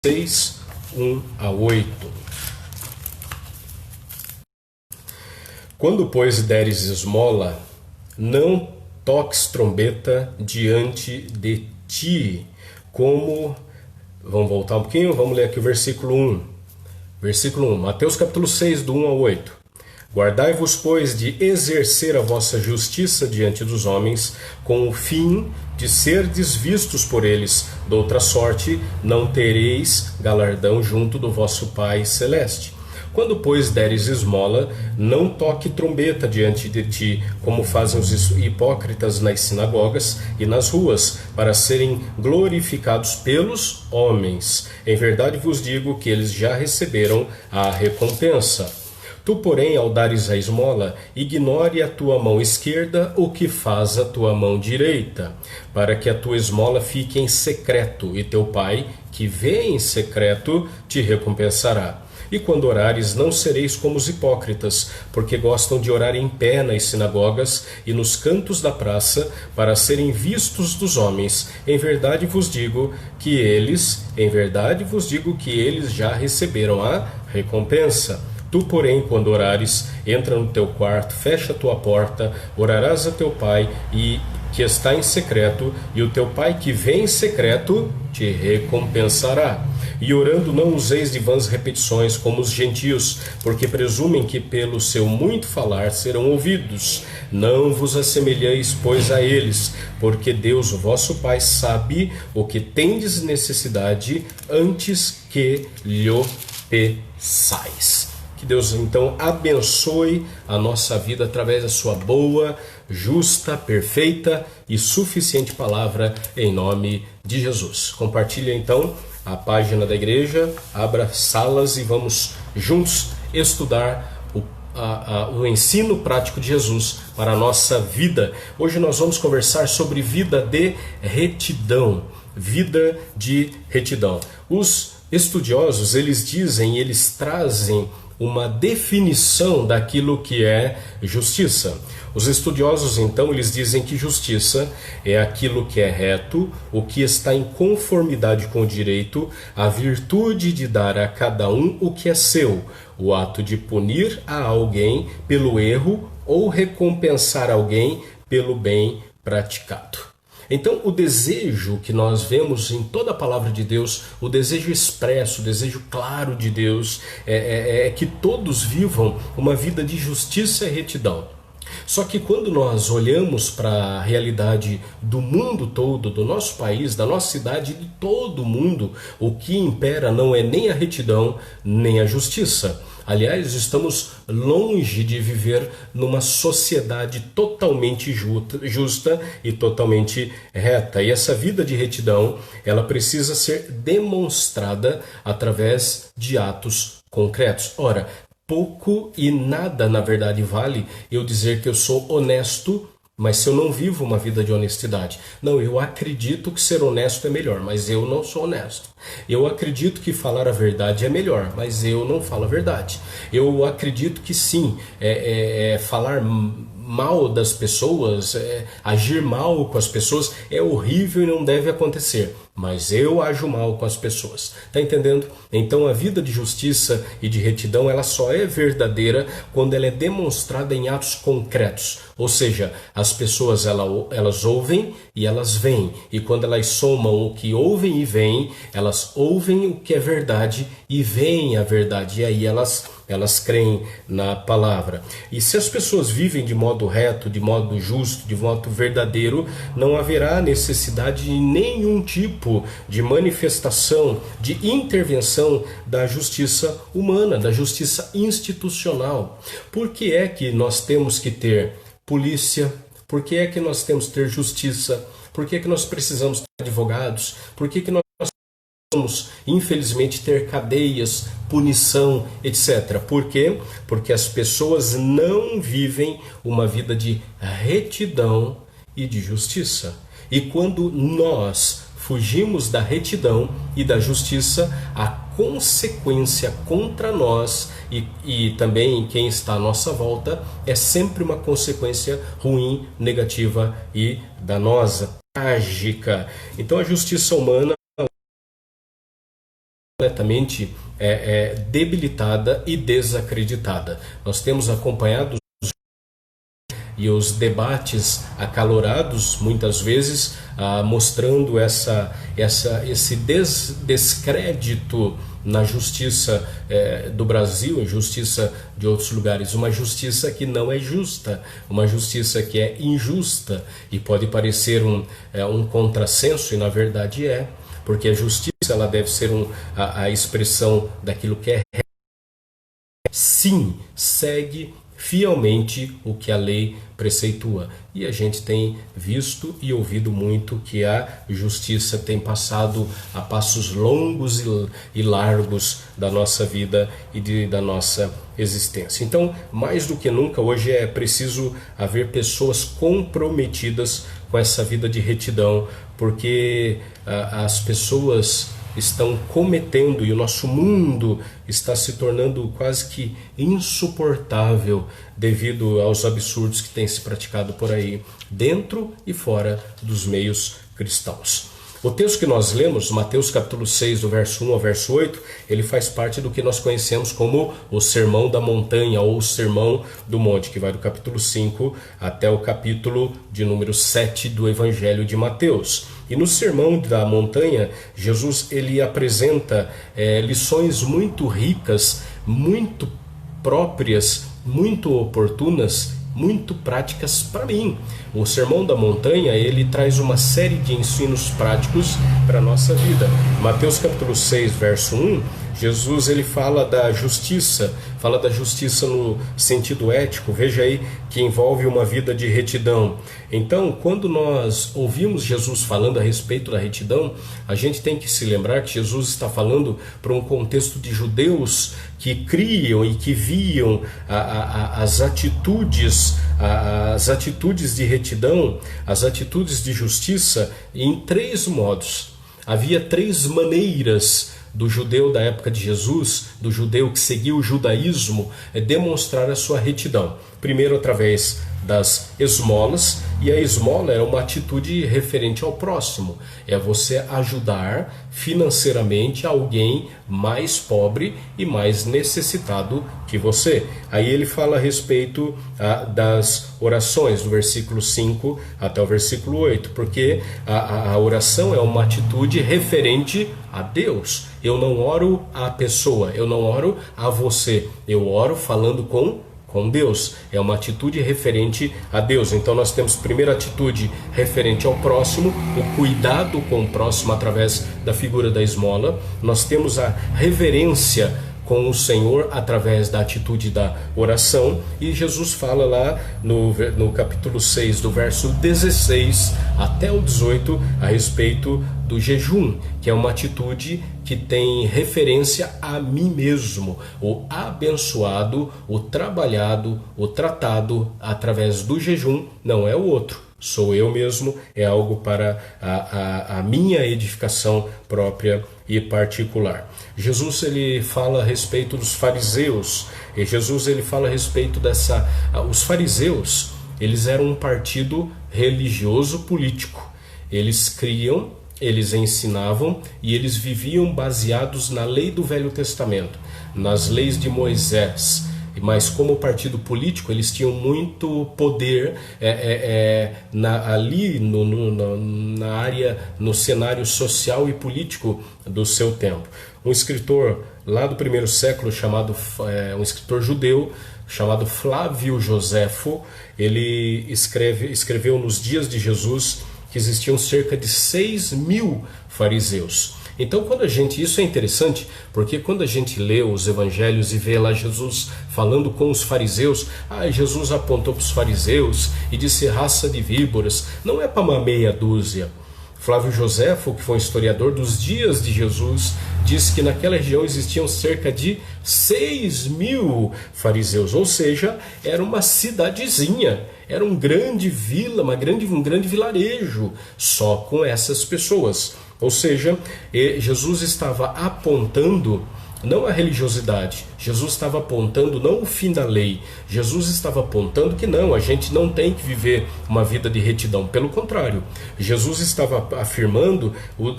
6, 1 a 8. Quando, pois, deres esmola, não toques trombeta diante de ti, como... Vamos voltar um pouquinho, vamos ler aqui o versículo 1. Versículo 1, Mateus capítulo 6, do 1 ao 8. Guardai-vos, pois, de exercer a vossa justiça diante dos homens, com o fim de serdes vistos por eles. De outra sorte, não tereis galardão junto do vosso Pai Celeste. Quando, pois, deres esmola, não toque trombeta diante de ti, como fazem os hipócritas nas sinagogas e nas ruas, para serem glorificados pelos homens. Em verdade vos digo que eles já receberam a recompensa. Tu, porém, ao dares a esmola, ignore a tua mão esquerda o que faz a tua mão direita, para que a tua esmola fique em secreto, e teu Pai, que vê em secreto, te recompensará. E quando orares, não sereis como os hipócritas, porque gostam de orar em pé nas sinagogas e nos cantos da praça, para serem vistos dos homens. Em verdade vos digo que eles já receberam a recompensa. Tu, porém, quando orares, entra no teu quarto, fecha a tua porta, orarás a teu Pai que está em secreto, e o teu Pai que vem em secreto te recompensará. E orando não useis de vãs repetições como os gentios, porque presumem que pelo seu muito falar serão ouvidos. Não vos assemelheis, pois, a eles, porque Deus, o vosso Pai, sabe o que tendes necessidade antes que lhe peçais. Que Deus, então, abençoe a nossa vida através da sua boa, justa, perfeita e suficiente palavra, em nome de Jesus. Compartilhe, então, a página da igreja, abra salas e vamos juntos estudar o ensino prático de Jesus para a nossa vida. Hoje nós vamos conversar sobre vida de retidão. Vida de retidão. Os estudiosos, eles trazem uma definição daquilo que é justiça. Os estudiosos, então, eles dizem que justiça é aquilo que é reto, o que está em conformidade com o direito, a virtude de dar a cada um o que é seu, o ato de punir a alguém pelo erro ou recompensar alguém pelo bem praticado. Então, o desejo que nós vemos em toda a palavra de Deus, o desejo expresso, o desejo claro de Deus, é que todos vivam uma vida de justiça e retidão. Só que quando nós olhamos para a realidade do mundo todo, do nosso país, da nossa cidade, de todo o mundo, o que impera não é nem a retidão, nem a justiça. Aliás, estamos longe de viver numa sociedade totalmente justa e totalmente reta. E essa vida de retidão, ela precisa ser demonstrada através de atos concretos. Ora, pouco e nada, na verdade, vale eu dizer que eu sou honesto, mas se eu não vivo uma vida de honestidade. Não, eu acredito que ser honesto é melhor, mas eu não sou honesto. Eu acredito que falar a verdade é melhor, mas eu não falo a verdade. Eu acredito que sim, falar mal das pessoas, agir mal com as pessoas é horrível e não deve acontecer. Mas eu ajo mal com as pessoas. Tá entendendo? Então a vida de justiça e de retidão, ela só é verdadeira quando ela é demonstrada em atos concretos. Ou seja, as pessoas elas ouvem e elas veem. E quando elas somam o que ouvem e veem, elas ouvem o que é verdade e veem a verdade. E aí elas creem na palavra. E se as pessoas vivem de modo reto, de modo justo, de modo verdadeiro, não haverá necessidade de nenhum tipo de manifestação, de intervenção da justiça humana, da justiça institucional. Por que é que nós temos que ter polícia? Por que é que nós temos que ter justiça? Por que é que nós precisamos ter advogados? Por que nós vamos, infelizmente, ter cadeias, punição, etc. Por quê? Porque as pessoas não vivem uma vida de retidão e de justiça. E quando nós fugimos da retidão e da justiça, a consequência contra nós e também quem está à nossa volta é sempre uma consequência ruim, negativa e danosa, trágica. Então a justiça humana completamente debilitada e desacreditada. Nós temos acompanhado e os debates acalorados, muitas vezes, mostrando esse descrédito na justiça do Brasil, justiça de outros lugares, uma justiça que não é justa, uma justiça que é injusta, e pode parecer um contrassenso, e na verdade porque a justiça ela deve ser a expressão daquilo que é sim, segue fielmente o que a lei preceitua. E a gente tem visto e ouvido muito que a justiça tem passado a passos longos e largos da nossa vida e da nossa existência. Então, mais do que nunca, hoje é preciso haver pessoas comprometidas com essa vida de retidão, porque as pessoas estão cometendo, e o nosso mundo está se tornando quase que insuportável devido aos absurdos que têm se praticado por aí, dentro e fora dos meios cristãos. O texto que nós lemos, Mateus capítulo 6, do verso 1 ao verso 8, ele faz parte do que nós conhecemos como o Sermão da Montanha, ou o Sermão do Monte, que vai do capítulo 5 até o capítulo de número 7 do Evangelho de Mateus. E no Sermão da Montanha, Jesus ele apresenta lições muito ricas, muito próprias, muito oportunas, muito práticas para mim. O Sermão da Montanha, ele traz uma série de ensinos práticos para a nossa vida. Mateus capítulo 6, verso 1, Jesus ele fala da justiça no sentido ético, veja aí que envolve uma vida de retidão. Então, quando nós ouvimos Jesus falando a respeito da retidão, a gente tem que se lembrar que Jesus está falando para um contexto de judeus que criam e que viam as atitudes de retidão, as atitudes de justiça em três modos. Havia três maneiras do judeu da época de Jesus, do judeu que seguia o judaísmo, demonstrar a sua retidão. Primeiro, através das esmolas, e a esmola é uma atitude referente ao próximo, é você ajudar financeiramente alguém mais pobre e mais necessitado que você. Aí ele fala a respeito das orações, do versículo 5 até o versículo 8, porque a oração é uma atitude referente a Deus. Eu não oro à pessoa, eu não oro a você, eu oro falando com Deus, é uma atitude referente a Deus. Então nós temos primeira atitude referente ao próximo, o cuidado com o próximo através da figura da esmola. Nós temos a reverência com o Senhor através da atitude da oração, e Jesus fala lá no capítulo 6, do verso 16 até o 18, a respeito do jejum, que é uma atitude que tem referência a mim mesmo, o abençoado, o trabalhado, o tratado através do jejum, não é o outro. Sou eu mesmo, é algo para a minha edificação própria e particular. Jesus ele fala a respeito dos fariseus, e Jesus ele fala a respeito os fariseus, eles eram um partido religioso político. Eles criam, eles ensinavam e eles viviam baseados na lei do Velho Testamento, nas leis de Moisés. Mas como partido político, eles tinham muito poder ali na área, no cenário social e político do seu tempo. Um escritor lá do primeiro século, um escritor judeu, chamado Flávio Joséfo, ele escreveu nos dias de Jesus que existiam cerca de 6.000 fariseus. Então, isso é interessante, porque quando a gente lê os evangelhos e vê lá Jesus falando com os fariseus, Jesus apontou para os fariseus e disse raça de víboras, não é para uma meia dúzia. Flávio Joséfo, que foi um historiador dos dias de Jesus, disse que naquela região existiam cerca de 6.000 fariseus, ou seja, era uma cidadezinha, era um grande um grande vilarejo, só com essas pessoas. Ou seja, Jesus estava apontando não a religiosidade. Jesus estava apontando não o fim da lei. Jesus estava apontando que não, a gente não tem que viver uma vida de retidão. Pelo contrário, Jesus estava afirmando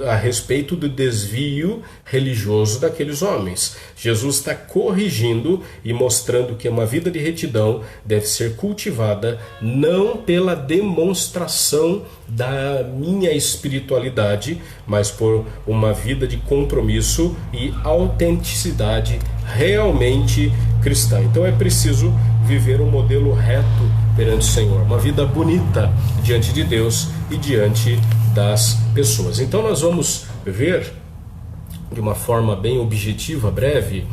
a respeito do desvio religioso daqueles homens. Jesus está corrigindo e mostrando que uma vida de retidão deve ser cultivada não pela demonstração da minha espiritualidade, mas por uma vida de compromisso e autenticidade realmente cristã. Então é preciso viver um modelo reto perante o Senhor, uma vida bonita diante de Deus e diante das pessoas. Então nós vamos ver de uma forma bem objetiva, breve,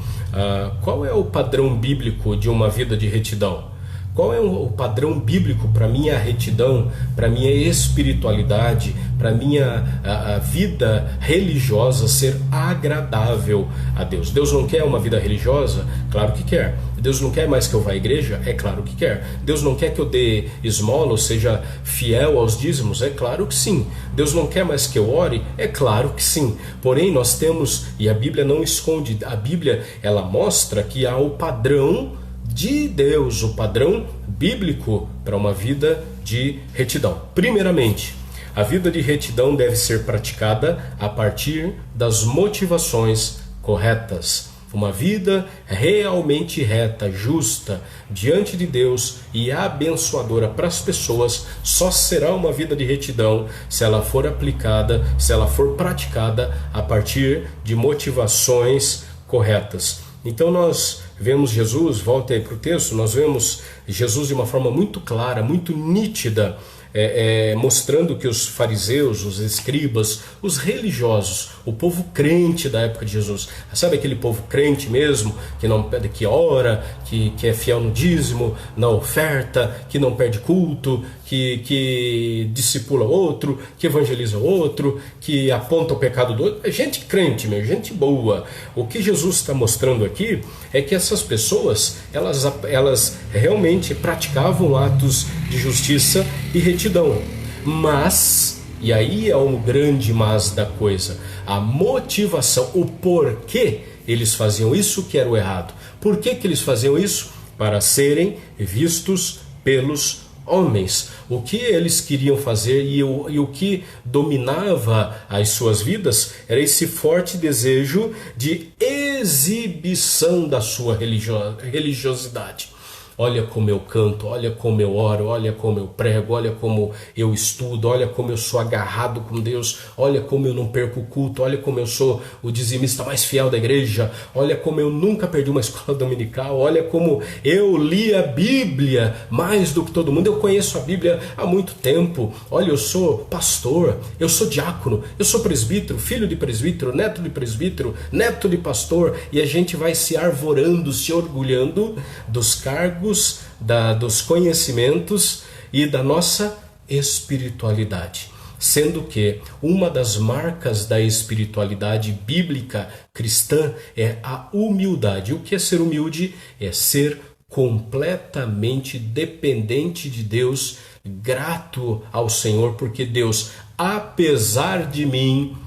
qual é o padrão bíblico de uma vida de retidão. Qual é o padrão bíblico para minha retidão, para minha espiritualidade, para minha a vida religiosa ser agradável a Deus? Deus não quer uma vida religiosa? Claro que quer. Deus não quer mais que eu vá à igreja? É claro que quer. Deus não quer que eu dê esmola, ou seja, fiel aos dízimos? É claro que sim. Deus não quer mais que eu ore? É claro que sim. Porém, nós temos, e a Bíblia não esconde, a Bíblia ela mostra que há o padrão de Deus, o padrão bíblico para uma vida de retidão. Primeiramente, a vida de retidão deve ser praticada a partir das motivações corretas. Uma vida realmente reta, justa, diante de Deus e abençoadora para as pessoas só será uma vida de retidão se ela for aplicada, se ela for praticada a partir de motivações corretas. Então nós vemos Jesus, volta aí para o texto, nós vemos Jesus de uma forma muito clara, muito nítida, mostrando que os fariseus, os escribas, os religiosos, o povo crente da época de Jesus, sabe aquele povo crente mesmo, que ora, que é fiel no dízimo, na oferta, que não perde culto, que discipula outro, que evangeliza outro, que aponta o pecado do outro, é gente crente, gente boa. O que Jesus está mostrando aqui é que essas pessoas, elas realmente praticavam atos de justiça e retidão, mas, e aí é um grande mas da coisa, a motivação, o porquê eles faziam isso que era o errado. Por que eles faziam isso? Para serem vistos pelos homens. O que eles queriam fazer e o que dominava as suas vidas era esse forte desejo de exibição da sua religiosidade. Olha como eu canto, olha como eu oro, olha como eu prego, olha como eu estudo, olha como eu sou agarrado com Deus, olha como eu não perco o culto, olha como eu sou o dizimista mais fiel da igreja, olha como eu nunca perdi uma escola dominical, olha como eu li a Bíblia mais do que todo mundo, eu conheço a Bíblia há muito tempo, olha, eu sou pastor, eu sou diácono, eu sou presbítero, filho de presbítero, neto de pastor, e a gente vai se arvorando, se orgulhando dos cargos, dos conhecimentos e da nossa espiritualidade. Sendo que uma das marcas da espiritualidade bíblica cristã é a humildade. O que é ser humilde? É ser completamente dependente de Deus, grato ao Senhor, porque Deus, apesar de mim,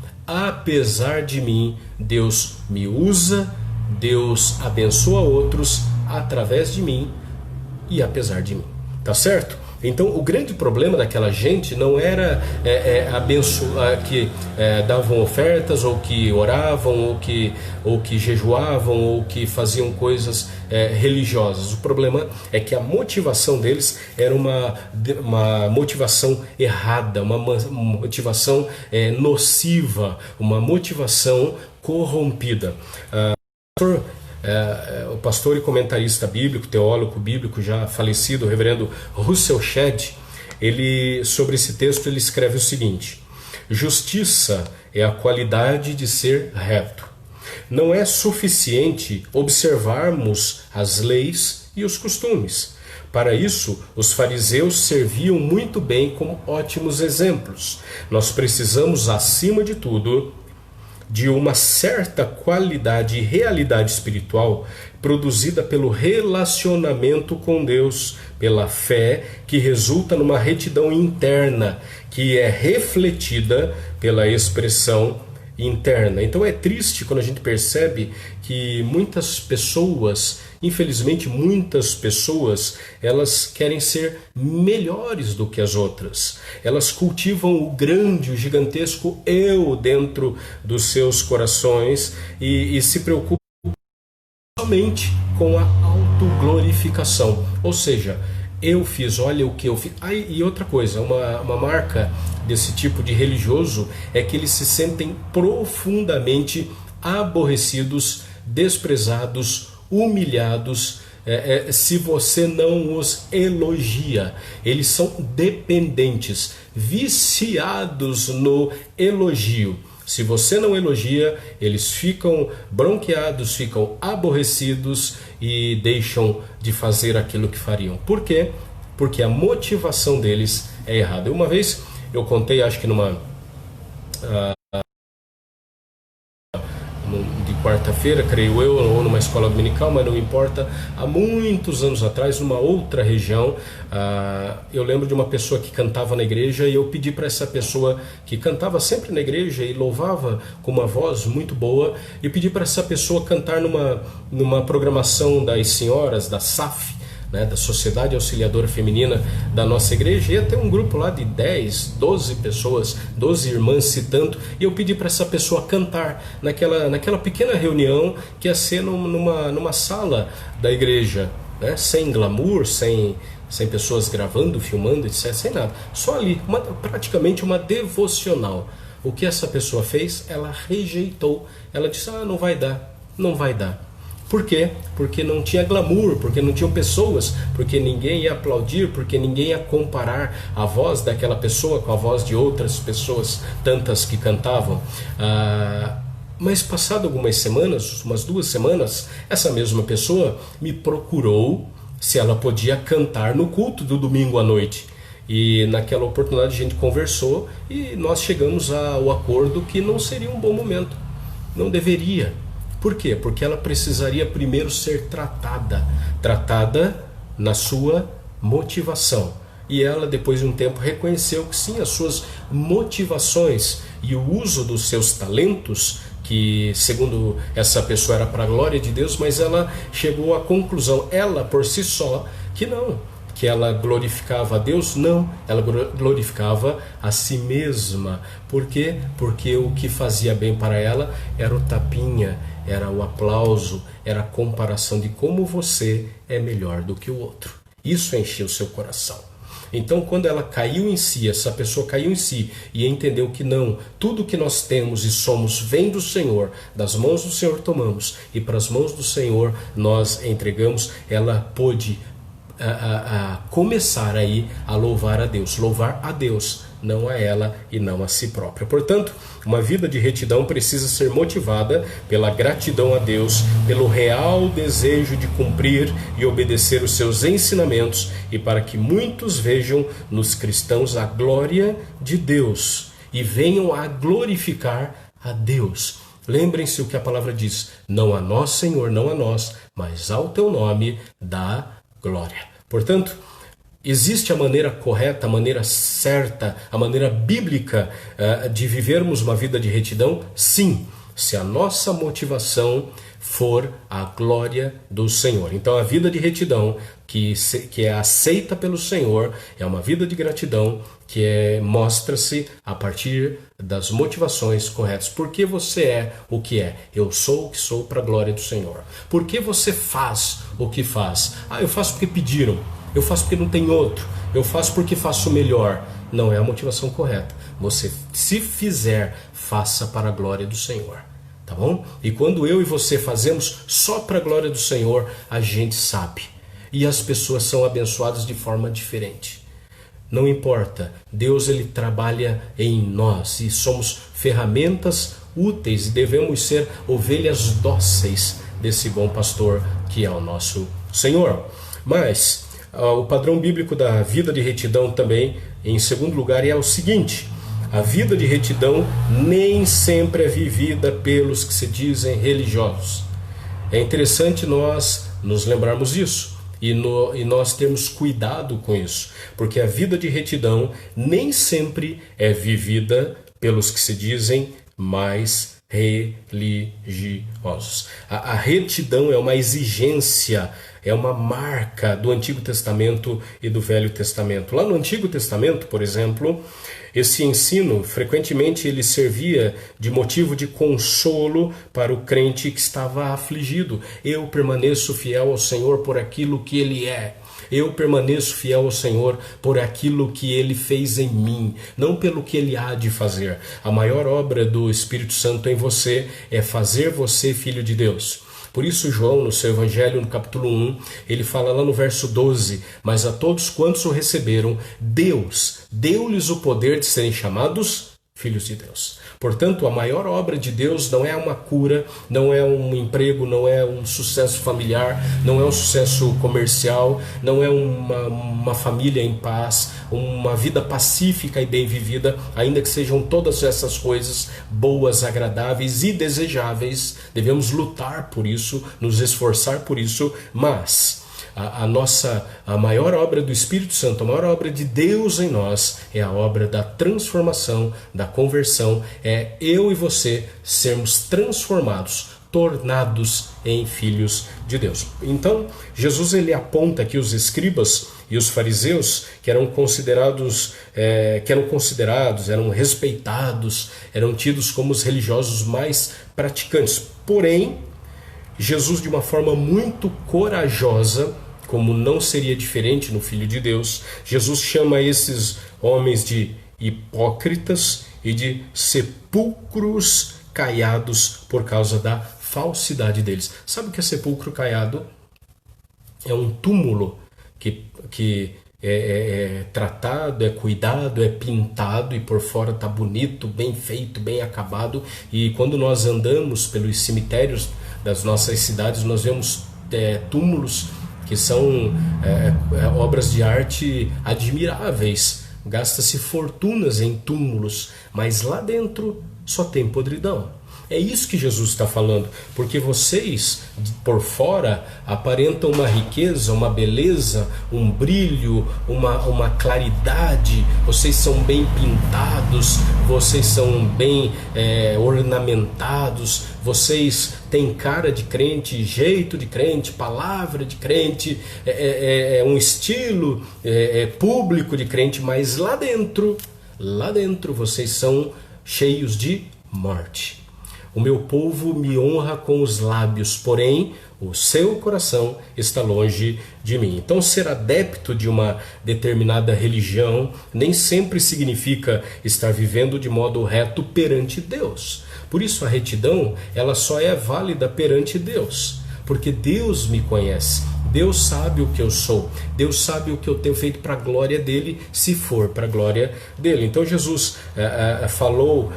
Deus me usa, Deus abençoa outros através de mim e apesar de mim, tá certo? Então o grande problema daquela gente não era que davam ofertas, ou que oravam, ou que jejuavam, ou que faziam coisas religiosas. O problema é que a motivação deles era uma motivação errada, uma motivação nociva, uma motivação corrompida. O pastor e comentarista bíblico, teólogo bíblico já falecido, o reverendo Russell Shedd, sobre esse texto ele escreve o seguinte: justiça é a qualidade de ser reto. Não é suficiente observarmos as leis e os costumes. Para isso, os fariseus serviam muito bem como ótimos exemplos. Nós precisamos, acima de tudo, de uma certa qualidade e realidade espiritual produzida pelo relacionamento com Deus, pela fé que resulta numa retidão interna, que é refletida pela expressão interna. Então é triste quando a gente percebe que muitas pessoas, infelizmente muitas pessoas, elas querem ser melhores do que as outras. Elas cultivam o grande, o gigantesco eu dentro dos seus corações e se preocupam somente com a autoglorificação. Ou seja, eu fiz, olha o que eu fiz. E outra coisa, uma marca desse tipo de religioso é que eles se sentem profundamente aborrecidos, desprezados, humilhados, se você não os elogia. Eles são dependentes, viciados no elogio. Se você não elogia, eles ficam bronqueados, ficam aborrecidos e deixam de fazer aquilo que fariam. Por quê? Porque a motivação deles é errada. Uma vez eu contei, acho que de quarta-feira, creio eu, ou numa escola dominical, mas não importa, há muitos anos atrás, numa outra região, eu lembro de uma pessoa que cantava na igreja e eu pedi para essa pessoa que cantava sempre na igreja e louvava com uma voz muito boa, e pedi para essa pessoa cantar numa programação das senhoras, da SAF, né, da Sociedade Auxiliadora Feminina da nossa igreja. Ia ter um grupo lá de 10, 12 pessoas, 12 irmãs citando, e eu pedi para essa pessoa cantar naquela pequena reunião que ia ser numa sala da igreja, né, sem glamour, sem pessoas gravando, filmando, etc, sem nada, só ali, praticamente uma devocional. O que essa pessoa fez? Ela rejeitou, ela disse, não vai dar, não vai dar. Por quê? Porque não tinha glamour, porque não tinham pessoas, porque ninguém ia aplaudir, porque ninguém ia comparar a voz daquela pessoa com a voz de outras pessoas, tantas que cantavam. Mas passado algumas semanas, umas 2 semanas, essa mesma pessoa me procurou se ela podia cantar no culto do domingo à noite. E naquela oportunidade a gente conversou e nós chegamos ao acordo que não seria um bom momento, não deveria. Por quê? Porque ela precisaria primeiro ser tratada na sua motivação. E ela, depois de um tempo, reconheceu que sim, as suas motivações e o uso dos seus talentos, que segundo essa pessoa era para a glória de Deus, mas ela chegou à conclusão, ela por si só, que não, que ela glorificava a Deus, não, ela glorificava a si mesma. Por quê? Porque o que fazia bem para ela era o tapinha, era o aplauso, era a comparação de como você é melhor do que o outro. Isso encheu o seu coração. Então, quando ela caiu em si, essa pessoa caiu em si e entendeu que não, tudo que nós temos e somos vem do Senhor, das mãos do Senhor tomamos e para as mãos do Senhor nós entregamos, ela pôde começar aí a louvar a Deus, não a ela e não a si própria. Portanto, uma vida de retidão precisa ser motivada pela gratidão a Deus, pelo real desejo de cumprir e obedecer os seus ensinamentos e para que muitos vejam nos cristãos a glória de Deus e venham a glorificar a Deus. Lembrem-se o que a palavra diz, não a nós, Senhor, não a nós, mas ao teu nome dá glória. Portanto, existe a maneira correta, a maneira certa, a maneira bíblica de vivermos uma vida de retidão? Sim, se a nossa motivação for a glória do Senhor. Então a vida de retidão que é aceita pelo Senhor é uma vida de gratidão que mostra-se a partir das motivações corretas. Por que você é o que é? Eu sou o que sou para a glória do Senhor. Por que você faz o que faz? Eu faço porque pediram, eu faço porque não tem outro, eu faço porque faço melhor. Não é a motivação correta. Você, se fizer, faça para a glória do Senhor. Tá bom? E quando eu e você fazemos só para a glória do Senhor, a gente sabe. E as pessoas são abençoadas de forma diferente. Não importa, Deus ele trabalha em nós e somos ferramentas úteis e devemos ser ovelhas dóceis desse bom pastor que é o nosso Senhor. Mas o padrão bíblico da vida de retidão também, em segundo lugar, é o seguinte: a vida de retidão nem sempre é vivida pelos que se dizem religiosos. É interessante nós nos lembrarmos disso e nós termos cuidado com isso, porque a vida de retidão nem sempre é vivida pelos que se dizem mais religiosos. A retidão é uma exigência, é uma marca do Antigo Testamento e do Velho Testamento. Lá no Antigo Testamento, por exemplo, esse ensino, frequentemente ele servia de motivo de consolo para o crente que estava afligido. Eu permaneço fiel ao Senhor por aquilo que Ele é. Eu permaneço fiel ao Senhor por aquilo que Ele fez em mim, não pelo que Ele há de fazer. A maior obra do Espírito Santo em você é fazer você filho de Deus. Por isso João, no seu Evangelho, no capítulo 1, ele fala lá no verso 12, mas a todos quantos o receberam, Deus deu-lhes o poder de serem chamados filhos de Deus. Portanto, a maior obra de Deus não é uma cura, não é um emprego, não é um sucesso familiar, não é um sucesso comercial, não é uma família em paz, uma vida pacífica e bem vivida, ainda que sejam todas essas coisas boas, agradáveis e desejáveis. Devemos lutar por isso, nos esforçar por isso, mas a maior obra do Espírito Santo, a maior obra de Deus em nós é a obra da transformação, da conversão, é eu e você sermos transformados, tornados em filhos de Deus. Então, Jesus ele aponta que os escribas e os fariseus, que eram considerados, eram respeitados, eram tidos como os religiosos mais praticantes. Porém, Jesus, de uma forma muito corajosa, como não seria diferente no Filho de Deus, Jesus chama esses homens de hipócritas e de sepulcros caiados por causa da falsidade deles. Sabe o que é sepulcro caiado? É um túmulo que é tratado, é cuidado, é pintado e por fora está bonito, bem feito, bem acabado. E quando nós andamos pelos cemitérios das nossas cidades, nós vemos túmulos que são obras de arte admiráveis. Gasta-se fortunas em túmulos, mas lá dentro só tem podridão. É isso que Jesus está falando, porque vocês, por fora, aparentam uma riqueza, uma beleza, um brilho, uma claridade, vocês são bem pintados, vocês são bem ornamentados, vocês têm cara de crente, jeito de crente, palavra de crente, um estilo público de crente, mas lá dentro vocês são cheios de morte. O meu povo me honra com os lábios, porém o seu coração está longe de mim. Então, ser adepto de uma determinada religião nem sempre significa estar vivendo de modo reto perante Deus. Por isso, a retidão, ela só é válida perante Deus, porque Deus me conhece. Deus sabe o que eu sou, Deus sabe o que eu tenho feito para a glória dele, se for para a glória dele. Então Jesus falou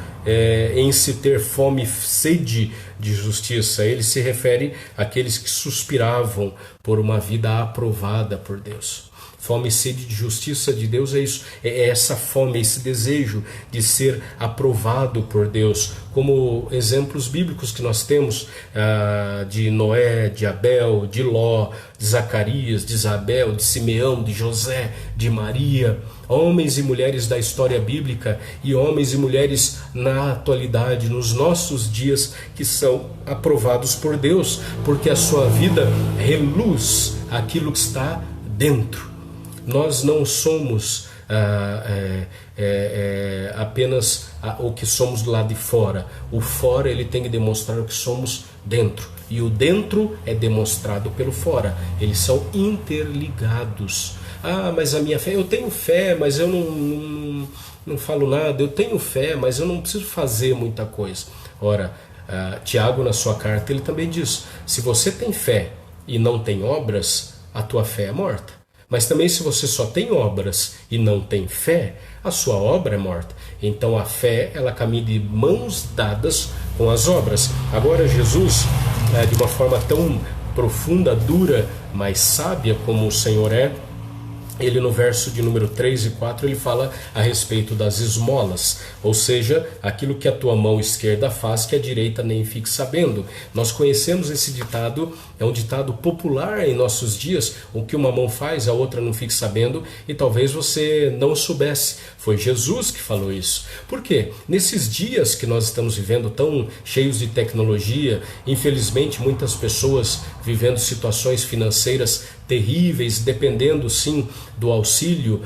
em se ter fome e sede de justiça. Ele se refere àqueles que suspiravam por uma vida aprovada por Deus. Fome e sede de justiça de Deus é isso, é essa fome, esse desejo de ser aprovado por Deus, como exemplos bíblicos que nós temos de Noé, de Abel, de Ló, de Zacarias, de Isabel, de Simeão, de José, de Maria, homens e mulheres da história bíblica e homens e mulheres na atualidade, nos nossos dias, que são aprovados por Deus, porque a sua vida reluz aquilo que está dentro. Nós não somos apenas o que somos do lado de fora. O fora ele tem que demonstrar o que somos dentro. E o dentro é demonstrado pelo fora. Eles são interligados. Mas a minha fé, eu tenho fé, mas eu não falo nada. Eu tenho fé, mas eu não preciso fazer muita coisa. Ora, Tiago, na sua carta, ele também diz: se você tem fé e não tem obras, a tua fé é morta. Mas também, se você só tem obras e não tem fé, a sua obra é morta. Então a fé, ela caminha de mãos dadas com as obras. Agora Jesus, de uma forma tão profunda, dura, mas sábia como o Senhor é, ele no verso de número 3 e 4, ele fala a respeito das esmolas, ou seja, aquilo que a tua mão esquerda faz, que a direita nem fique sabendo. Nós conhecemos esse ditado, é um ditado popular em nossos dias: o que uma mão faz, a outra não fique sabendo, e talvez você não soubesse. Foi Jesus que falou isso. Por quê? Nesses dias que nós estamos vivendo tão cheios de tecnologia, infelizmente muitas pessoas vivendo situações financeiras terríveis, dependendo sim do auxílio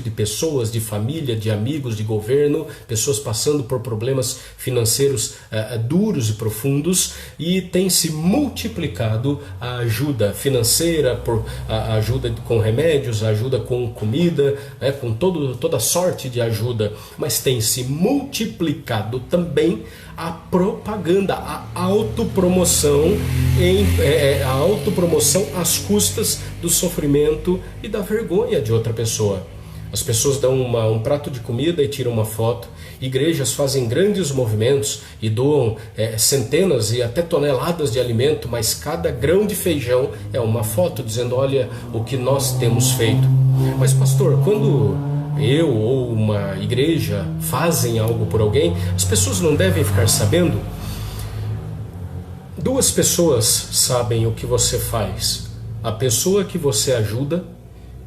de pessoas, de família, de amigos, de governo, pessoas passando por problemas financeiros duros e profundos, e tem se multiplicado a ajuda financeira, a ajuda com remédios, a ajuda com comida, com toda sorte de ajuda, mas tem se multiplicado também a propaganda, a autopromoção, a autopromoção às custas do sofrimento e da vergonha de outra pessoa. As pessoas dão um prato de comida e tiram uma foto. Igrejas fazem grandes movimentos e doam centenas e até toneladas de alimento, mas cada grão de feijão é uma foto dizendo: olha o que nós temos feito. Mas pastor, quando eu ou uma igreja fazem algo por alguém, as pessoas não devem ficar sabendo? Duas pessoas sabem o que você faz: a pessoa que você ajuda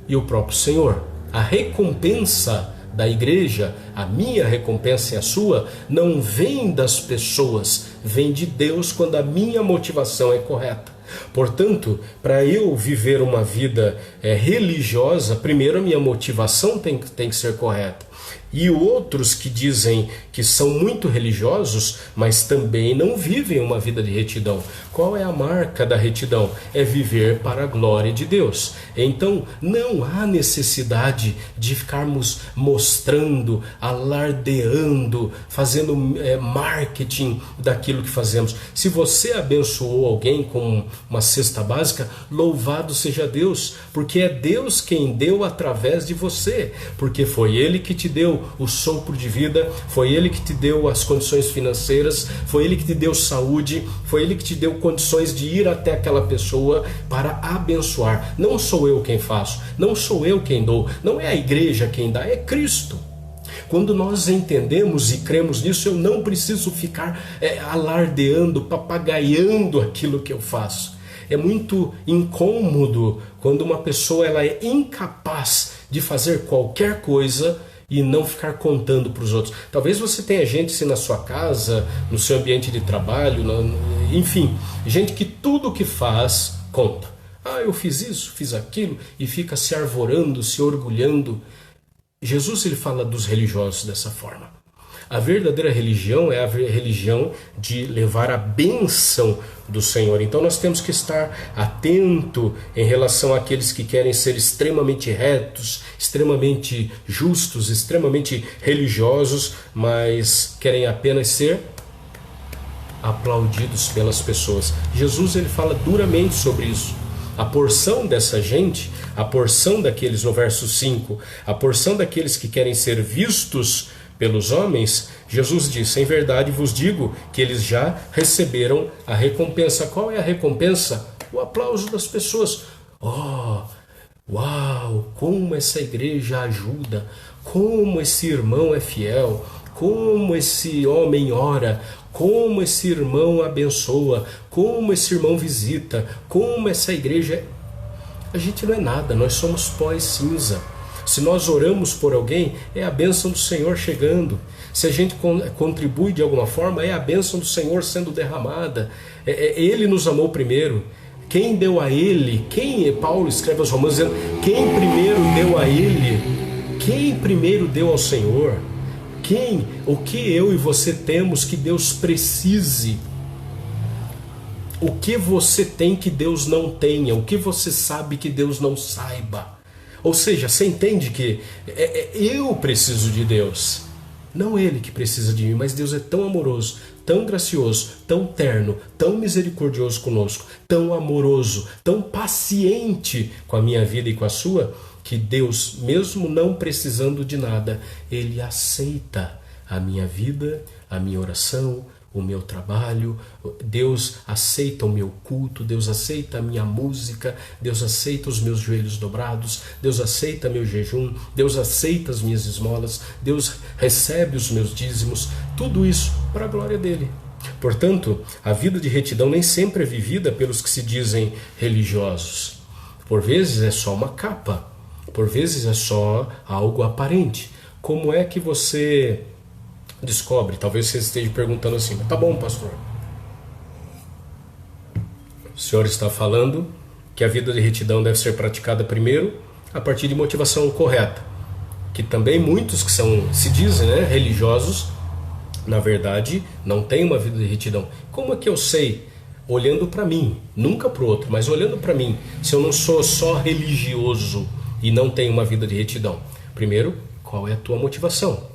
e o próprio Senhor. A recompensa da igreja, a minha recompensa e a sua, não vem das pessoas, vem de Deus quando a minha motivação é correta. Portanto, para eu viver uma vida religiosa, primeiro a minha motivação tem que ser correta. E outros que dizem que são muito religiosos, mas também não vivem uma vida de retidão. Qual é a marca da retidão? É viver para a glória de Deus. Então, não há necessidade de ficarmos mostrando, alardeando, fazendo marketing daquilo que fazemos. Se você abençoou alguém com uma cesta básica, louvado seja Deus, porque é Deus quem deu através de você, porque foi Ele que te deu o sopro de vida, foi Ele que te deu as condições financeiras, foi Ele que te deu saúde, foi Ele que te deu condições de ir até aquela pessoa para abençoar. Não sou eu quem faço, não sou eu quem dou, não é a igreja quem dá, é Cristo. Quando nós entendemos e cremos nisso, eu não preciso ficar alardeando, papagaiando aquilo que eu faço. É muito incômodo quando uma pessoa ela é incapaz de fazer qualquer coisa e não ficar contando para os outros. Talvez você tenha gente assim na sua casa, no seu ambiente de trabalho, enfim, gente que tudo que faz conta. Ah, eu fiz isso, fiz aquilo, e fica se arvorando, se orgulhando. Jesus ele fala dos religiosos dessa forma. A verdadeira religião é a religião de levar a bênção do Senhor. Então nós temos que estar atento em relação àqueles que querem ser extremamente retos, extremamente justos, extremamente religiosos, mas querem apenas ser aplaudidos pelas pessoas. Jesus ele fala duramente sobre isso. A porção dessa gente, a porção daqueles, no verso 5, a porção daqueles que querem ser vistos pelos homens, Jesus disse: em verdade vos digo que eles já receberam a recompensa. Qual é a recompensa? O aplauso das pessoas. Oh, uau, como essa igreja ajuda, como esse irmão é fiel, como esse homem ora, como esse irmão abençoa, como esse irmão visita, como essa igreja... A gente não é nada, nós somos pó e cinza. Se nós oramos por alguém, é a bênção do Senhor chegando. Se a gente contribui de alguma forma, é a bênção do Senhor sendo derramada. Ele nos amou primeiro. Quem deu a Ele? Paulo escreve aos Romanos dizendo: quem primeiro deu a Ele? Quem primeiro deu ao Senhor? O que eu e você temos que Deus precise? O que você tem que Deus não tenha? O que você sabe que Deus não saiba? Ou seja, você entende que eu preciso de Deus, não Ele que precisa de mim, mas Deus é tão amoroso, tão gracioso, tão terno, tão misericordioso conosco, tão amoroso, tão paciente com a minha vida e com a sua, que Deus, mesmo não precisando de nada, Ele aceita a minha vida, a minha oração, o meu trabalho, Deus aceita o meu culto, Deus aceita a minha música, Deus aceita os meus joelhos dobrados, Deus aceita meu jejum, Deus aceita as minhas esmolas, Deus recebe os meus dízimos, tudo isso para a glória dele. Portanto, a vida de retidão nem sempre é vivida pelos que se dizem religiosos. Por vezes é só uma capa, por vezes é só algo aparente. Como é que você descobre? Talvez você esteja perguntando assim, tá bom, pastor, o senhor está falando que a vida de retidão deve ser praticada primeiro a partir de motivação correta, que também muitos que se dizem, né, religiosos, na verdade não têm uma vida de retidão. Como é que eu sei? Olhando para mim, nunca para o outro, mas olhando para mim, se eu não sou só religioso e não tenho uma vida de retidão. Primeiro, qual é a tua motivação?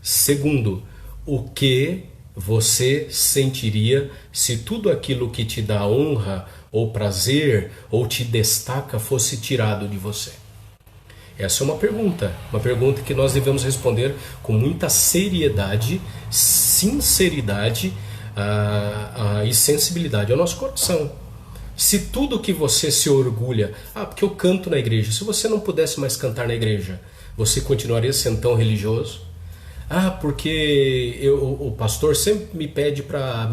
Segundo, o que você sentiria se tudo aquilo que te dá honra ou prazer ou te destaca fosse tirado de você? Essa é uma pergunta que nós devemos responder com muita seriedade, sinceridade e sensibilidade ao nosso coração. Se tudo que você se orgulha, porque eu canto na igreja, se você não pudesse mais cantar na igreja, você continuaria sendo tão religioso? Porque o pastor sempre me pede para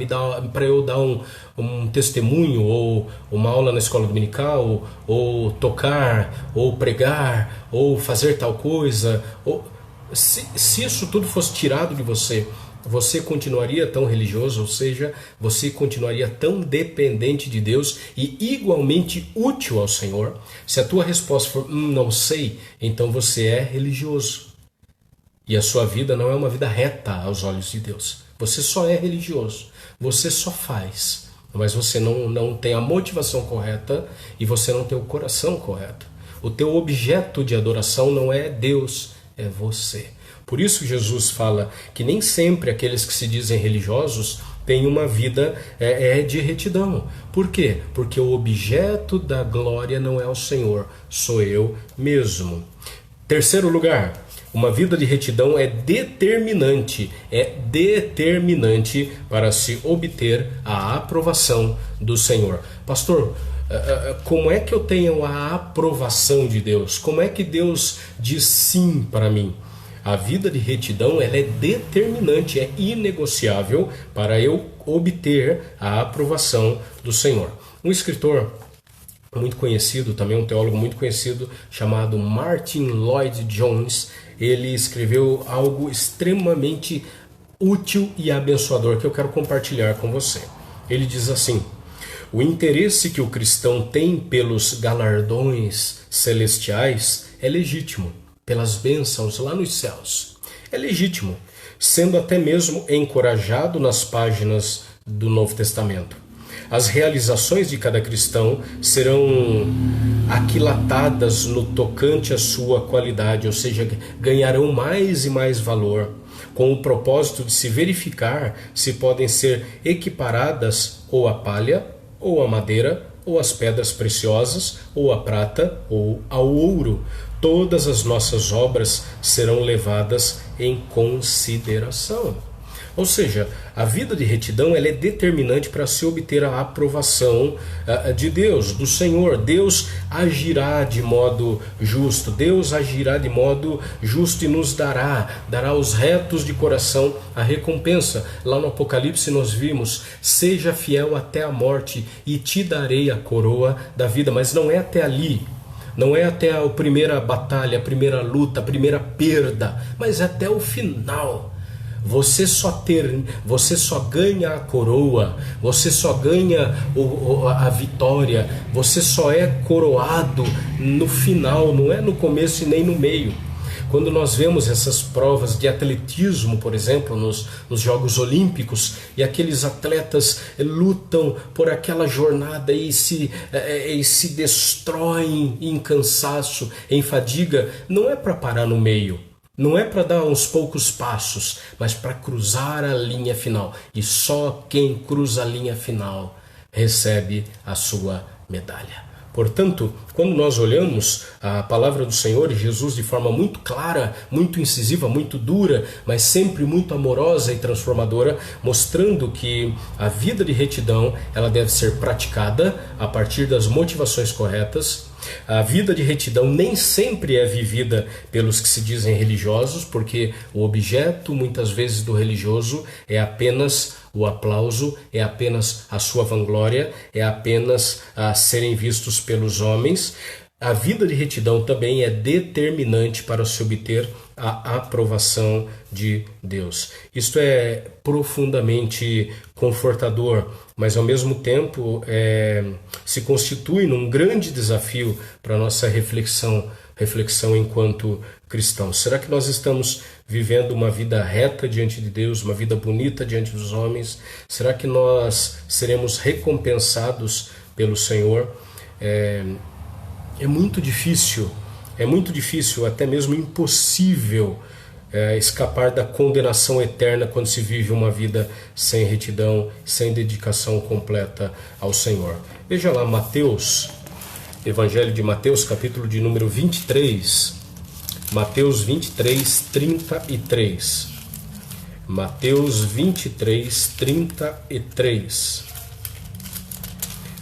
eu dar um testemunho, ou uma aula na escola dominical, ou tocar, ou pregar, ou fazer tal coisa. Se isso tudo fosse tirado de você, você continuaria tão religioso, ou seja, você continuaria tão dependente de Deus e igualmente útil ao Senhor? Se a tua resposta for não sei, então você é religioso. E a sua vida não é uma vida reta aos olhos de Deus. Você só é religioso, você só faz, mas você não tem a motivação correta e você não tem o coração correto. O teu objeto de adoração não é Deus, é você. Por isso Jesus fala que nem sempre aqueles que se dizem religiosos têm uma vida de retidão. Por quê? Porque o objeto da glória não é o Senhor, sou eu mesmo. Terceiro lugar, uma vida de retidão é determinante para se obter a aprovação do Senhor. Pastor, como é que eu tenho a aprovação de Deus? Como é que Deus diz sim para mim? A vida de retidão ela é determinante, é inegociável para eu obter a aprovação do Senhor. Um escritor muito conhecido, também um teólogo muito conhecido, chamado Martin Lloyd-Jones, ele escreveu algo extremamente útil e abençoador que eu quero compartilhar com você. Ele diz assim: o interesse que o cristão tem pelos galardões celestiais é legítimo, pelas bênçãos lá nos céus. É legítimo, sendo até mesmo encorajado nas páginas do Novo Testamento. As realizações de cada cristão serão aquilatadas no tocante à sua qualidade, ou seja, ganharão mais e mais valor, com o propósito de se verificar se podem ser equiparadas ou a palha, ou a madeira, ou as pedras preciosas, ou a prata, ou ao ouro. Todas as nossas obras serão levadas em consideração. Ou seja, a vida de retidão ela é determinante para se obter a aprovação de Deus, do Senhor. Deus agirá de modo justo, Deus agirá de modo justo e nos dará aos retos de coração a recompensa. Lá no Apocalipse nós vimos: seja fiel até a morte e te darei a coroa da vida. Mas não é até ali. Não é até a primeira batalha, a primeira luta, a primeira perda, mas é até o final. Você só ganha a coroa, você só ganha a vitória, você só é coroado no final, não é no começo e nem no meio. Quando nós vemos essas provas de atletismo, por exemplo, nos Jogos Olímpicos, e aqueles atletas lutam por aquela jornada e se destroem em cansaço, em fadiga, não é para parar no meio. Não é para dar uns poucos passos, mas para cruzar a linha final. E só quem cruza a linha final recebe a sua medalha. Portanto, quando nós olhamos a palavra do Senhor e Jesus de forma muito clara, muito incisiva, muito dura, mas sempre muito amorosa e transformadora, mostrando que a vida de retidão ela deve ser praticada a partir das motivações corretas. A vida de retidão nem sempre é vivida pelos que se dizem religiosos, porque o objeto muitas vezes do religioso é apenas o aplauso, é apenas a sua vanglória, é apenas a serem vistos pelos homens. A vida de retidão também é determinante para se obter a aprovação de Deus. Isto é profundamente confortador, mas ao mesmo tempo se constitui num grande desafio para a nossa reflexão enquanto cristãos. Será que nós estamos vivendo uma vida reta diante de Deus, uma vida bonita diante dos homens? Será que nós seremos recompensados pelo Senhor? É muito difícil, até mesmo impossível escapar da condenação eterna quando se vive uma vida sem retidão, sem dedicação completa ao Senhor. Veja lá Mateus, Evangelho de Mateus, capítulo de número 23, Mateus 23, 33. Mateus 23, 33.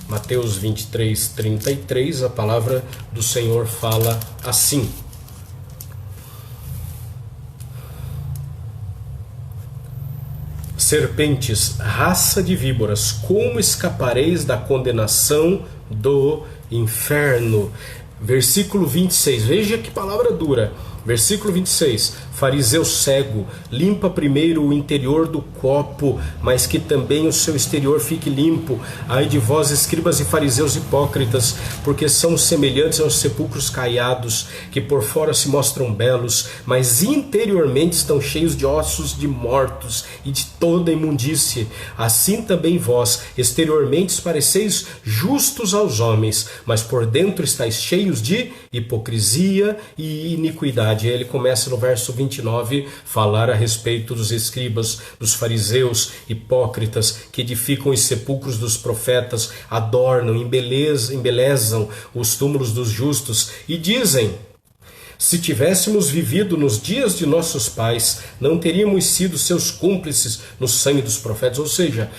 Mateus 23, 33, a palavra do Senhor fala assim: serpentes, raça de víboras, como escapareis da condenação do inferno? Versículo 26, veja que palavra dura. Versículo 26, fariseu cego, limpa primeiro o interior do copo, mas que também o seu exterior fique limpo. Ai de vós, escribas e fariseus hipócritas, porque são semelhantes aos sepulcros caiados, que por fora se mostram belos, mas interiormente estão cheios de ossos de mortos e de toda imundície. Assim também vós, exteriormente pareceis justos aos homens, mas por dentro estáis cheios de hipocrisia e iniquidade. Ele começa no verso 29 falar a respeito dos escribas, dos fariseus hipócritas que edificam os sepulcros dos profetas, adornam, embelezam os túmulos dos justos e dizem: se tivéssemos vivido nos dias de nossos pais, não teríamos sido seus cúmplices no sangue dos profetas. Ou seja,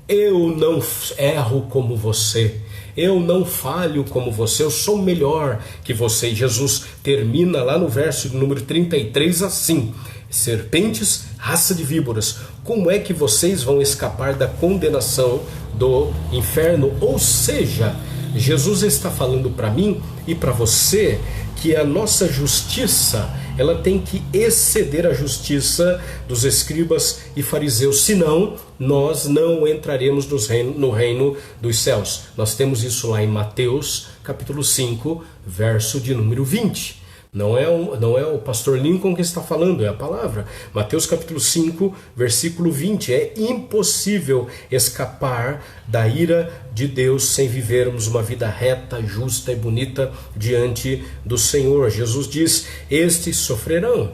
eu não erro como você, eu não falho como você, eu sou melhor que você. E Jesus termina lá no verso número 33 assim: serpentes, raça de víboras, como é que vocês vão escapar da condenação do inferno? Ou seja, Jesus está falando para mim e para você que a nossa justiça ela tem que exceder a justiça dos escribas e fariseus, senão nós não entraremos no reino dos céus. Nós temos isso lá em Mateus capítulo 5, verso de número 20. Não é o pastor Lincoln que está falando, é a palavra. Mateus capítulo 5, versículo 20. É impossível escapar da ira de Deus sem vivermos uma vida reta, justa e bonita diante do Senhor. Jesus diz: estes sofrerão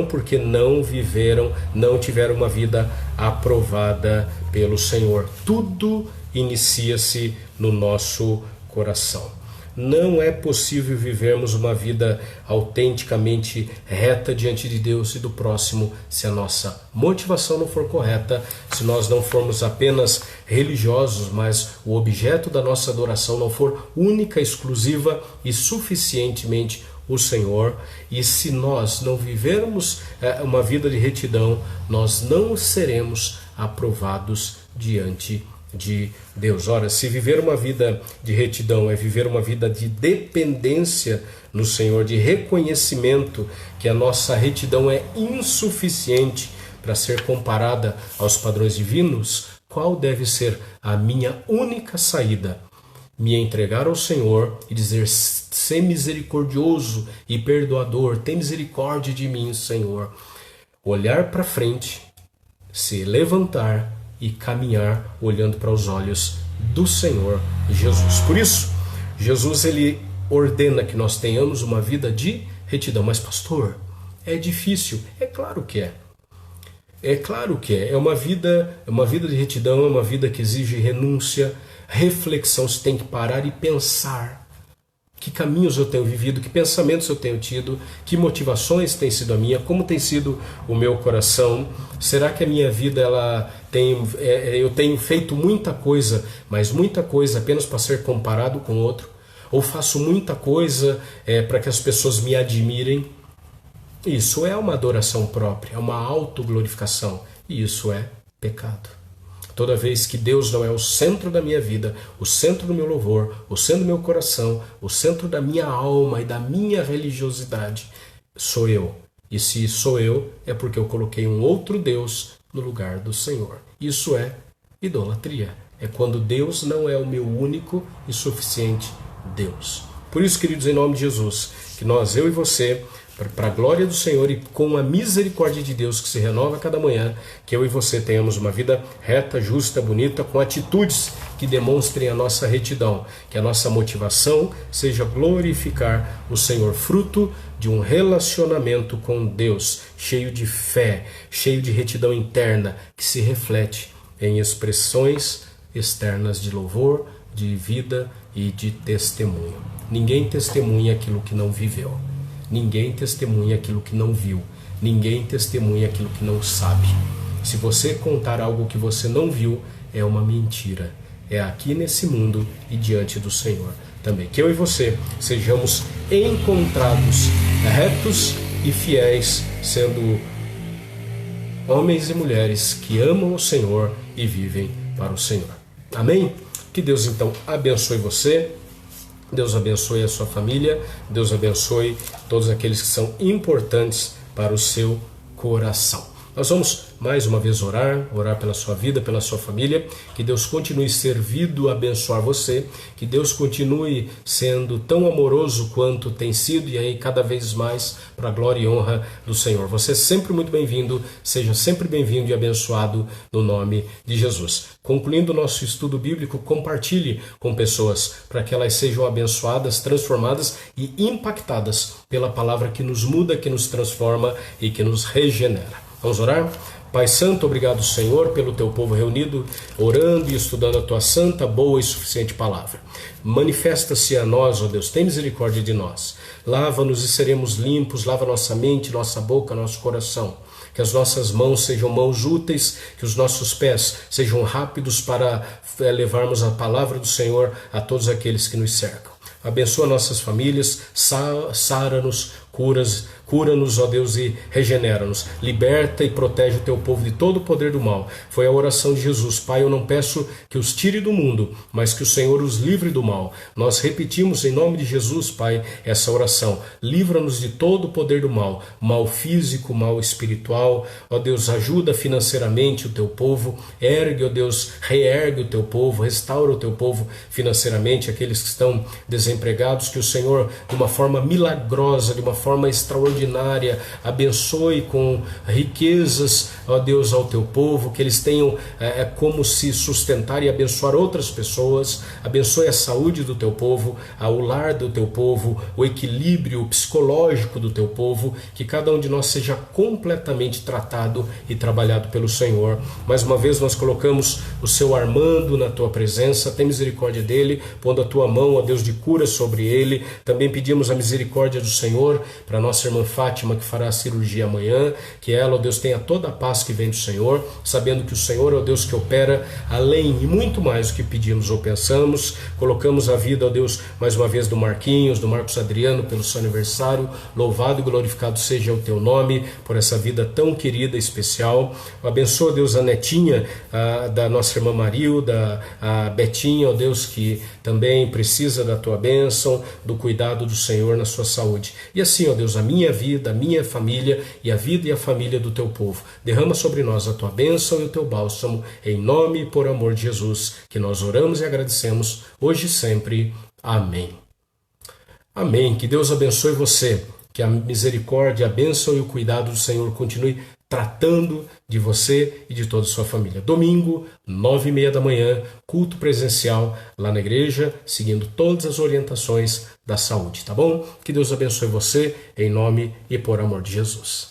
porque não viveram, não tiveram uma vida aprovada pelo Senhor. Tudo inicia-se no nosso coração. Não é possível vivermos uma vida autenticamente reta diante de Deus e do próximo se a nossa motivação não for correta, se nós não formos apenas religiosos, mas o objeto da nossa adoração não for única, exclusiva e suficientemente o Senhor. E se nós não vivermos uma vida de retidão, nós não seremos aprovados diante de Deus. Ora, se viver uma vida de retidão é viver uma vida de dependência no Senhor, de reconhecimento que a nossa retidão é insuficiente para ser comparada aos padrões divinos, qual deve ser a minha única saída? Me entregar ao Senhor e dizer: sê misericordioso e perdoador, tem misericórdia de mim, Senhor. Olhar para frente, se levantar e caminhar olhando para os olhos do Senhor Jesus. Por isso, Jesus ele ordena que nós tenhamos uma vida de retidão. Mas pastor, é difícil? É claro que é. É claro que é. É uma vida de retidão, é uma vida que exige renúncia. reflexão, você tem que parar e pensar. Que caminhos eu tenho vivido, que pensamentos eu tenho tido, que motivações tem sido a minha, como tem sido o meu coração. Será que a minha vida eu tenho feito muita coisa, mas muita coisa apenas para ser comparado com outro? Ou faço muita coisa para que as pessoas me admirem? Isso é uma adoração própria, é uma autoglorificação, e isso é pecado. Toda vez que Deus não é o centro da minha vida, o centro do meu louvor, o centro do meu coração, o centro da minha alma e da minha religiosidade, sou eu. E se sou eu, é porque eu coloquei um outro Deus no lugar do Senhor. Isso é idolatria. É quando Deus não é o meu único e suficiente Deus. Por isso, queridos, em nome de Jesus, que nós, eu e você, para a glória do Senhor e com a misericórdia de Deus que se renova a cada manhã, que eu e você tenhamos uma vida reta, justa, bonita, com atitudes que demonstrem a nossa retidão, que a nossa motivação seja glorificar o Senhor, fruto de um relacionamento com Deus, cheio de fé, cheio de retidão interna, que se reflete em expressões externas de louvor, de vida e de testemunho. Ninguém testemunha aquilo que não viveu. Ninguém testemunha aquilo que não viu. Ninguém testemunha aquilo que não sabe. Se você contar algo que você não viu, é uma mentira. É aqui nesse mundo e diante do Senhor também. Que eu e você sejamos encontrados retos e fiéis, sendo homens e mulheres que amam o Senhor e vivem para o Senhor. Amém? Que Deus então abençoe você. Deus abençoe a sua família, Deus abençoe todos aqueles que são importantes para o seu coração. Nós vamos mais uma vez orar pela sua vida, pela sua família, que Deus continue servindo, abençoar você, que Deus continue sendo tão amoroso quanto tem sido e aí cada vez mais para a glória e honra do Senhor. Você é sempre muito bem-vindo, seja sempre bem-vindo e abençoado no nome de Jesus. Concluindo o nosso estudo bíblico, compartilhe com pessoas para que elas sejam abençoadas, transformadas e impactadas pela palavra que nos muda, que nos transforma e que nos regenera. Vamos orar? Pai Santo, obrigado, Senhor, pelo teu povo reunido, orando e estudando a tua santa, boa e suficiente palavra. Manifesta-se a nós, ó Deus, tem misericórdia de nós. Lava-nos e seremos limpos, lava nossa mente, nossa boca, nosso coração. Que as nossas mãos sejam mãos úteis, que os nossos pés sejam rápidos para levarmos a palavra do Senhor a todos aqueles que nos cercam. Abençoa nossas famílias, sara-nos, cura-nos, ó Deus, e regenera-nos. Liberta e protege o teu povo de todo o poder do mal. Foi a oração de Jesus. Pai, eu não peço que os tire do mundo, mas que o Senhor os livre do mal. Nós repetimos em nome de Jesus, Pai, essa oração. Livra-nos de todo o poder do mal, mal físico, mal espiritual. Ó Deus, ajuda financeiramente o teu povo. Ergue, ó Deus, reergue o teu povo, restaura o teu povo financeiramente, aqueles que estão desempregados, que o Senhor, de uma forma milagrosa, de uma forma extraordinária, abençoe com riquezas, ó Deus, ao teu povo, que eles tenham como se sustentar e abençoar outras pessoas. Abençoe a saúde do teu povo, o lar do teu povo, o equilíbrio psicológico do teu povo, que cada um de nós seja completamente tratado e trabalhado pelo Senhor. Mais uma vez nós colocamos o seu Armando na tua presença, tem misericórdia dele, pondo a tua mão, ó Deus, de cura sobre ele. Também pedimos a misericórdia do Senhor para a nossa irmã Fátima, que fará a cirurgia amanhã, que ela, ó Deus, tenha toda a paz que vem do Senhor, sabendo que o Senhor é o Deus que opera além e muito mais do que pedimos ou pensamos. Colocamos a vida, ó Deus, mais uma vez do Marquinhos, do Marcos Adriano, pelo seu aniversário. Louvado e glorificado seja o teu nome por essa vida tão querida e especial. Abençoa, Deus, a netinha da nossa irmã Marilda, a Betinha, ó Deus, que também precisa da tua bênção, do cuidado do Senhor na sua saúde. E assim, ó Deus, a minha vida, a minha família e a vida e a família do teu povo. Derrama sobre nós a tua bênção e o teu bálsamo, em nome e por amor de Jesus, que nós oramos e agradecemos, hoje e sempre. Amém. Amém. Que Deus abençoe você, que a misericórdia, a bênção e o cuidado do Senhor continue tratando de você e de toda a sua família. Domingo, 9h30 da manhã, culto presencial lá na igreja, seguindo todas as orientações da saúde, tá bom? Que Deus abençoe você, em nome e por amor de Jesus.